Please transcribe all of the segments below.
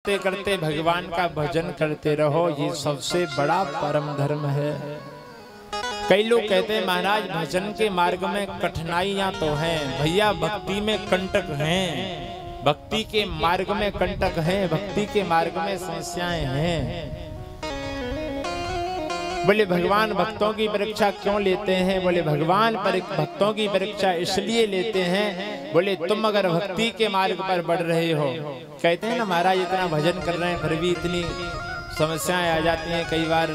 करते करते भगवान का भजन करते रहो, ये सबसे बड़ा परम धर्म है। कई लोग कहते हैं महाराज भजन के मार्ग में कठिनाइयां तो हैं, भैया भक्ति में कंटक हैं, भक्ति के मार्ग में कंटक हैं, भक्ति के मार्ग में समस्याएं हैं। बोले भगवान भक्तों की परीक्षा क्यों लेते हैं? बोले भगवान भक्तों की परीक्षा इसलिए लेते हैं, बोले तुम अगर भक्ति के मार्ग पर बढ़ रहे हो, कहते हैं ना महाराज इतना भजन कर रहे हैं फिर भी इतनी समस्याएं आ जाती हैं, कई बार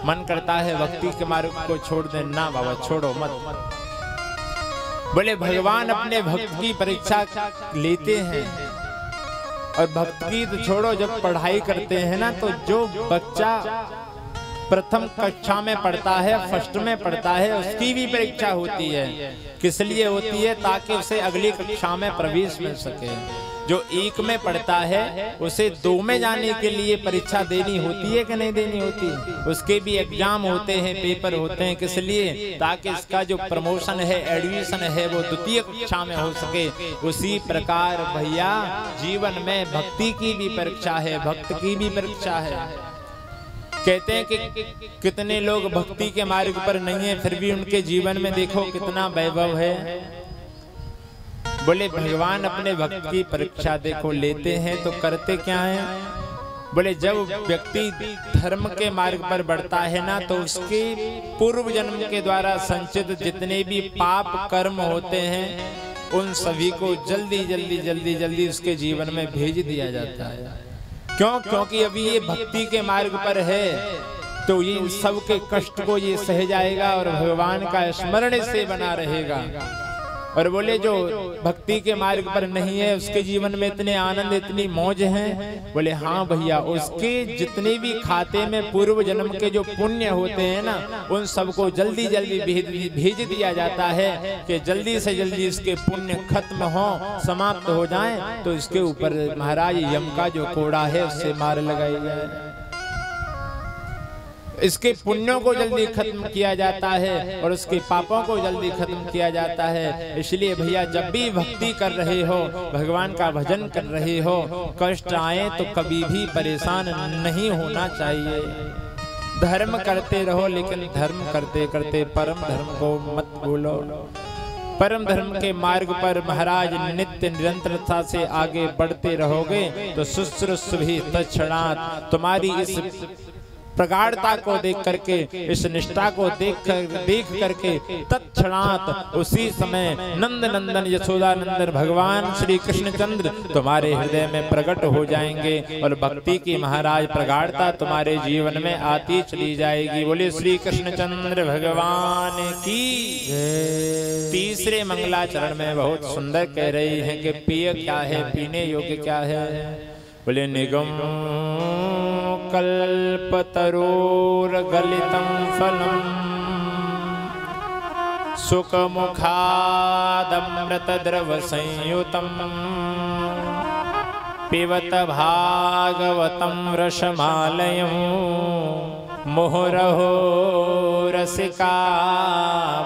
मन करता है भक्ति के मार्ग को छोड़ दे। ना बाबा छोड़ो मत। बोले भगवान अपने भक्त की परीक्षा लेते हैं, और भक्ति तो छोड़ो, जब पढ़ाई करते हैं ना तो जो बच्चा प्रथम कक्षा में पढ़ता है, फर्स्ट में पढ़ता है, उसकी भी परीक्षा होती है। किस लिए होती है? ताकि उसे अगली कक्षा में प्रवेश मिल सके। जो 1 में पढ़ता है उसे 2 में जाने के लिए परीक्षा देनी होती है कि नहीं देनी होती? उसके भी एग्जाम होते हैं, पेपर होते हैं। किस लिए? ताकि इसका जो प्रमोशन है, एडमिशन है, वो द्वितीय कक्षा में हो सके। उसी प्रकार भैया जीवन में भक्ति की भी परीक्षा है, भक्त की भी परीक्षा है। कहते हैं कि कितने लोग भक्ति के मार्ग पर नहीं है, फिर भी उनके जीवन में देखो कितना वैभव है। बोले भगवान अपने भक्त की परीक्षा देखो लेते हैं तो करते क्या है? बोले जब व्यक्ति धर्म के मार्ग पर बढ़ता है ना, तो उसके पूर्व जन्म के द्वारा संचित जितने भी पाप कर्म होते हैं, उन सभी को जल्दी उसके जीवन में भेज दिया जाता है। क्यों? क्योंकि अभी ये भक्ति के मार्ग पर है, तो ये सब के कष्ट को ये सह जाएगा और भगवान का स्मरण से बना रहेगा। और बोले जो भक्ति के मार्ग पर नहीं है, उसके जीवन में इतने आनंद, इतनी मौज है। बोले हाँ भैया, उसके जितने भी खाते में पूर्व जन्म के जो पुण्य होते हैं ना, उन सबको जल्दी भेज दिया जाता है कि जल्दी से जल्दी इसके पुण्य खत्म हो, समाप्त हो जाएं, तो इसके ऊपर महाराज यम का जो कोड़ा है उससे मार लगाई जाए। इसके पुण्यों को जल्दी खत्म किया जाता है और उसके पापों को जल्दी खत्म किया जाता है। इसलिए भैया जब भी भक्ति कर रहे हो, भगवान का भजन कर रहे हो, कष्ट आए तो कभी भी परेशान नहीं होना चाहिए। धर्म करते रहो, लेकिन धर्म करते करते परम धर्म को मत भूलो। परम धर्म के मार्ग पर महाराज नित्य निरंतरता से आगे बढ़ते रहोगे तो शुश्रूषु तत्क्षणात् तुम्हारी इस प्रगाढ़ता को देख करके, इस निष्ठा को देख करके तत्क्षणात् उसी समय नंद नंदन यशोदा नंदन भगवान श्री कृष्णचंद्र तुम्हारे हृदय में प्रकट हो जाएंगे और भक्ति की महाराज प्रगाढ़ता तुम्हारे जीवन में आती चली जाएगी। बोले श्री कृष्णचंद्र भगवान की। तीसरे मंगलाचरण में बहुत सुंदर कह रही है कि पिय क्या है, पीने योग्य क्या है? बोले निगम कल्पतरोर गलितं फलम् सुखमुखादमृत द्रव संयुतम् पिबत भागवतं रसमालयं मुहुरहो रसिका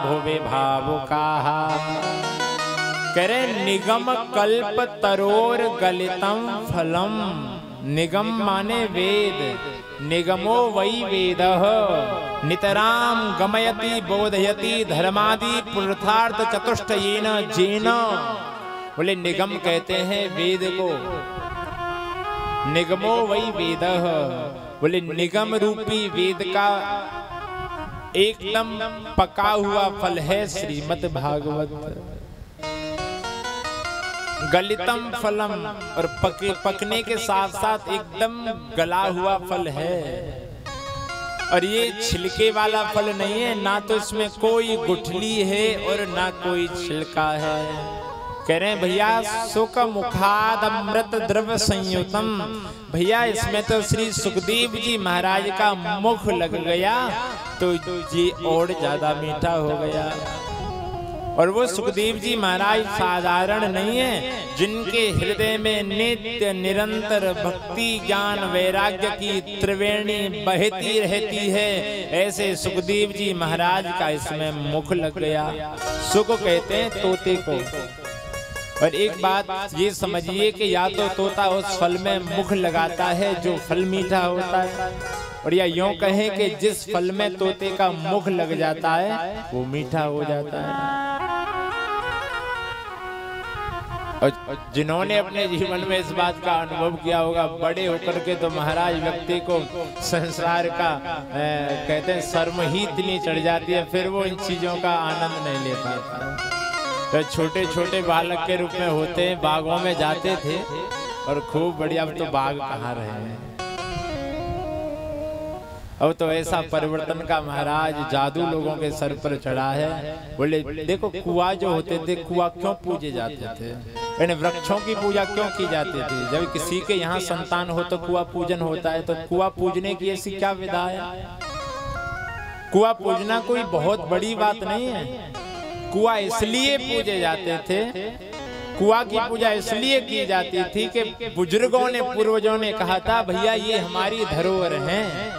भुवि भावुकाः। करे निगम कल्प तरोर गलितम फलम। निगम माने वेद, निगमो वै वेदः नितराम गमयति बोधयति धर्मादि पुरुषार्थ चतुष्टयेन जेन। बोले निगम कहते हैं वेद को, निगमो वै वेदः। बोले निगम रूपी वेद का एकदम पका हुआ फल है श्रीमद् भागवत। गलितम फलम, और पकने के साथ साथ एकदम गला हुआ फल है। और ये छिलके वाला फल नहीं है, ना तो इसमें कोई गुठली है और ना कोई छिलका है। कह रहे हैं भैया सुख मुखाद अमृत द्रव संयुतम। भैया इसमें तो श्री सुखदेव जी महाराज का मुख लग गया तो ये और ज्यादा मीठा हो गया। और वो सुखदेव जी महाराज साधारण नहीं है, जिनके हृदय में नित्य निरंतर भक्ति ज्ञान वैराग्य की त्रिवेणी बहती रहती है। ऐसे सुखदेव जी महाराज का इसमें मुख लग गया। सुख कहते हैं तोते को, और एक बात ये समझिए कि या तो तोता उस फल में मुख लगाता है जो फल मीठा होता है, और या यूं कहें कि जिस फल में तोते का मुख लग जाता है वो मीठा हो जाता है। और जिन्होंने अपने जीवन में इस बात का अनुभव किया होगा, बड़े होकर के तो महाराज व्यक्ति को संसार का कहते हैं शर्म ही इतनी चढ़ जाती है, फिर वो इन चीजों का आनंद नहीं ले पाता। तो छोटे छोटे बालक के रूप में होते हैं, बागों में जाते थे और खूब बढ़िया। अब तो बाग कहाँ रहे हैं, अब तो ऐसा परिवर्तन का महाराज जादू लोगों के सर पर चढ़ा है। बोले देखो कुआं जो होते थे, कुआं क्यों पूजे जाते थे, यानी वृक्षों की पूजा क्यों की जाती थी? जब किसी के यहाँ संतान हो तो कुआं पूजन होता है, तो कुआं पूजने की ऐसी क्या विधा है? कुआं पूजना कोई बहुत बड़ी बात नहीं है। कुआं इसलिए पूजे जाते थे, कुआं की पूजा इसलिए की जाती थी कि बुजुर्गों ने, पूर्वजों ने कहा था भैया ये हमारी धरोहर हैं,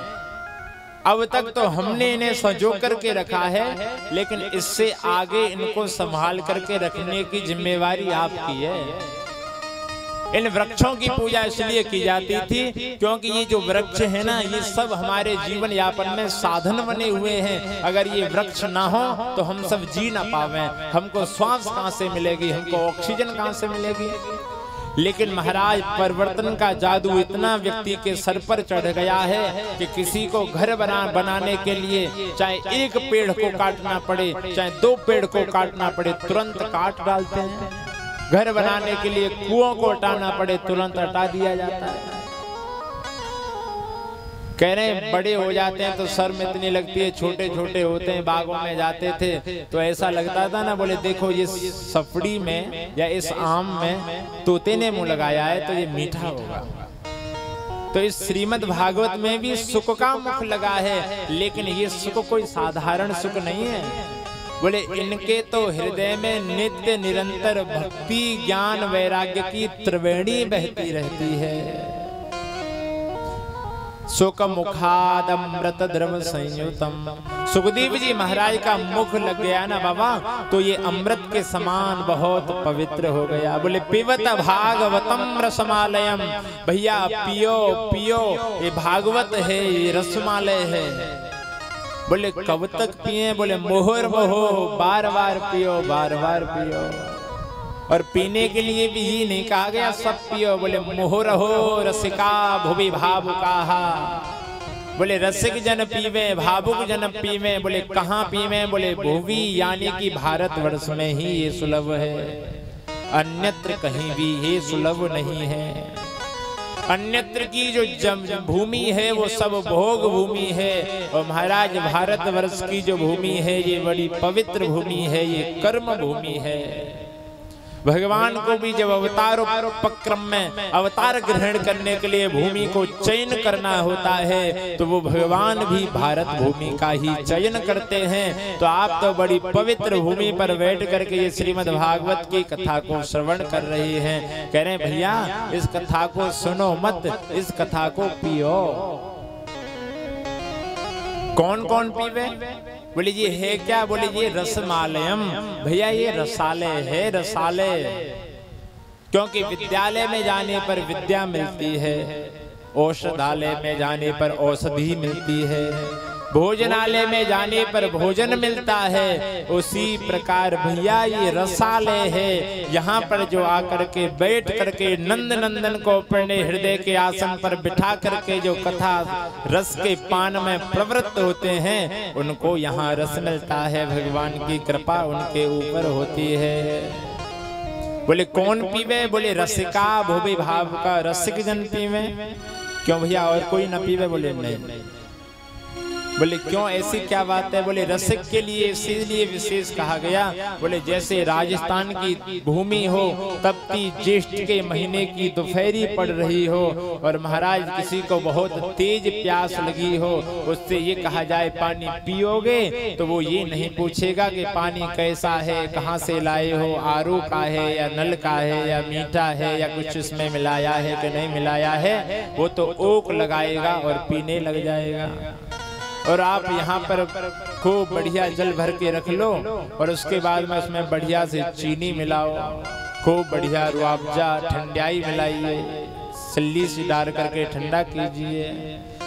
अब तक तो हमने इन्हें संजो करके रखा है, लेकिन इससे आगे इनको संभाल करके रखने की जिम्मेवारी आपकी है। इन वृक्षों की पूजा इसलिए की जाती थी क्योंकि ये जो वृक्ष है ना, ये सब हमारे जीवन यापन में साधन बने हुए हैं। अगर ये वृक्ष ना हो तो हम सब जी ना पावे, हमको श्वास कहाँ से मिलेगी, हमको ऑक्सीजन कहाँ से मिलेगी। लेकिन महाराज परिवर्तन का जादू इतना व्यक्ति के सर पर चढ़ गया है कि किसी को घर बनाने के लिए चाहे एक पेड़ को काटना पड़े, चाहे 2 पेड़ को काटना पड़े, तुरंत काट डालते हैं। घर बनाने के लिए कुओं को हटाना पड़े, तुरंत हटा दिया जाता है। कह रहे हैं बड़े हो जाते हैं तो शर्म इतनी लगती है, छोटे छोटे होते हैं, बागों में जाते थे तो ऐसा लगता था ना, बोले देखो ये सफड़ी में या इस आम में तोते ने मुंह लगाया है तो ये मीठा होगा। तो इस श्रीमद् भागवत में भी सुख का मुख लगा है, लेकिन ये सुख कोई साधारण सुख नहीं है। बोले इनके तो हृदय में नित्य निरंतर भक्ति ज्ञान वैराग्य की त्रिवेणी बहती रहती है। सुख मुखाद अमृत द्रव संयुतम। सुखदेव जी महाराज का मुख लग गया ना बाबा, तो ये अमृत के समान बहुत पवित्र हो गया। बोले पिबत भागवतम रसमालयम, भैया पियो पियो, ये भागवत है, ये रसमालय है। बोले कब तक पिए? बोले मोहर मोहो, बार बार पियो, बार बार पियो। और पीने के लिए भी ये नहीं कहा गया सब पियो, बोले मोहर हो रसिका भुवि भावुकाहा। बोले रसिक जन पीवे, भावुक जन पीवे। बोले कहाँ पीवे? बोले भुवि यानी कि भारतवर्ष में ही ये सुलभ है, अन्यत्र कहीं भी ये सुलभ नहीं है। अन्यत्र की जो भूमि है वो सब भोग भूमि है, और महाराज भारतवर्ष की जो भूमि है ये बड़ी पवित्र भूमि है, ये कर्म भूमि है। भगवान को भी जब अवतारोपक्रम में अवतार ग्रहण करने के लिए भूमि को चयन करना होता है तो वो भगवान भी भारत भूमि का ही चयन करते हैं। तो आप तो बड़ी पवित्र भूमि पर बैठ करके ये श्रीमद् भागवत की कथा को श्रवण कर रहे हैं। कह रहे हैं भैया इस कथा को सुनो मत, इस कथा को पियो। कौन कौन पीवे? बोले ये है क्या? बोले ये रसमालयम। भैया ये रसालय है, रसालय। क्योंकि विद्यालय में जाने पर विद्या मिलती है, औषधालय में जाने पर औषधि मिलती है, भोजनालय में जाने पर भोजन मिलता है। उसी प्रकार भैया ये रसालय है। यहाँ पर जो आकर के बैठ करके नंद नंदन को अपने हृदय के आसन पर बिठा करके जो कथा रस के पान में प्रवृत्त होते हैं उनको यहाँ रस मिलता है। भगवान की कृपा उनके ऊपर होती है। बोले कौन पीवे? बोले रसिका भुवि भाव का, रसिक जन पीवे। क्यों भैया और कोई न पीवे? बोले नहीं। बोले क्यों, ऐसी क्या बात है? बोले रसिक के लिए इसीलिए विशेष कहा गया। बोले जैसे राजस्थान की भूमि हो, तपती ज्येष्ठ के महीने की दोपहरी पड़ रही हो और महाराज किसी को बहुत तेज प्यास लगी हो, उससे ये कहा जाए पानी पियोगे तो वो ये नहीं पूछेगा कि पानी कैसा है, कहाँ से लाए हो, आरओ का है या नल का है या मीठा है या कुछ इसमें मिलाया है कि नहीं मिलाया है। वो तो ओक लगाएगा और पीने लग जाएगा। और आप यहाँ पर खूब बढ़िया जल भर के रख लो और उसके बाद में उसमें बढ़िया से चीनी मिलाओ, खूब बढ़िया रुआबजा ठंडाई मिलाइए, सल्ली से डाल करके ठंडा कीजिए,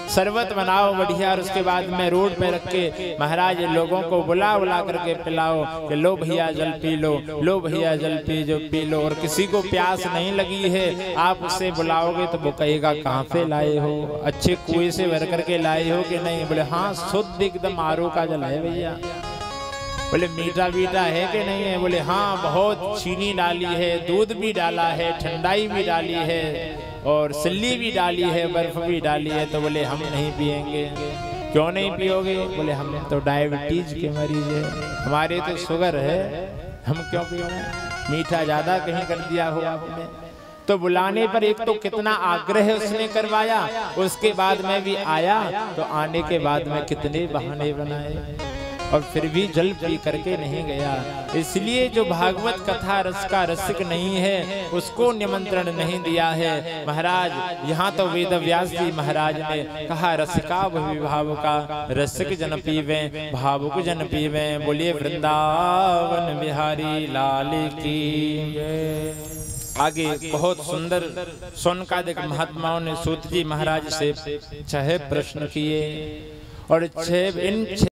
शरबत बनाओ बढ़िया, और उसके बाद में रोड पे रख के महाराज लोगों को बुला बुला करके पिलाओ कि लो भैया जल पी लो, लो भैया जल पी लो। और किसी को प्यास नहीं लगी है, आप उसे बुलाओगे तो वो कहेगा कहाँ पे लाए हो, अच्छे कुएं से भर करके लाए हो कि नहीं? बोले हाँ शुद्ध एकदम आरो का जल है भैया। बोले मीठा मीठा है कि नहीं है? बोले हाँ बहुत चीनी डाली है, दूध भी डाला है, ठंडाई भी डाली है, और सिल्ली भी डाली है, बर्फ भी डाली है। तो बोले हम नहीं पिएंगे। क्यों नहीं पियोगे? बोले हम तो डायबिटीज के मरीज है, हमारे तो शुगर है, हम क्यों पियोगे? मीठा ज्यादा कहीं कर दिया हो आपने। तो बुलाने पर एक तो कितना आग्रह उसने करवाया, उसके बाद में भी आया, तो आने के बाद में कितने बहाने बनाए, और फिर भी जल पी करके नहीं गया। इसलिए जो भागवत कथा रस का रसिक नहीं है उसको निमंत्रण नहीं दिया है महाराज। यहाँ तो वेद व्यास जी महाराज ने कहा रसिका भावुका रसिक जन पीवे, भावुक जन पीवे। बोलिए वृंदावन बिहारी लाल की। आगे बहुत सुंदर सोनकादिक महात्माओं ने सूत जी महाराज से 6 प्रश्न किए, और इन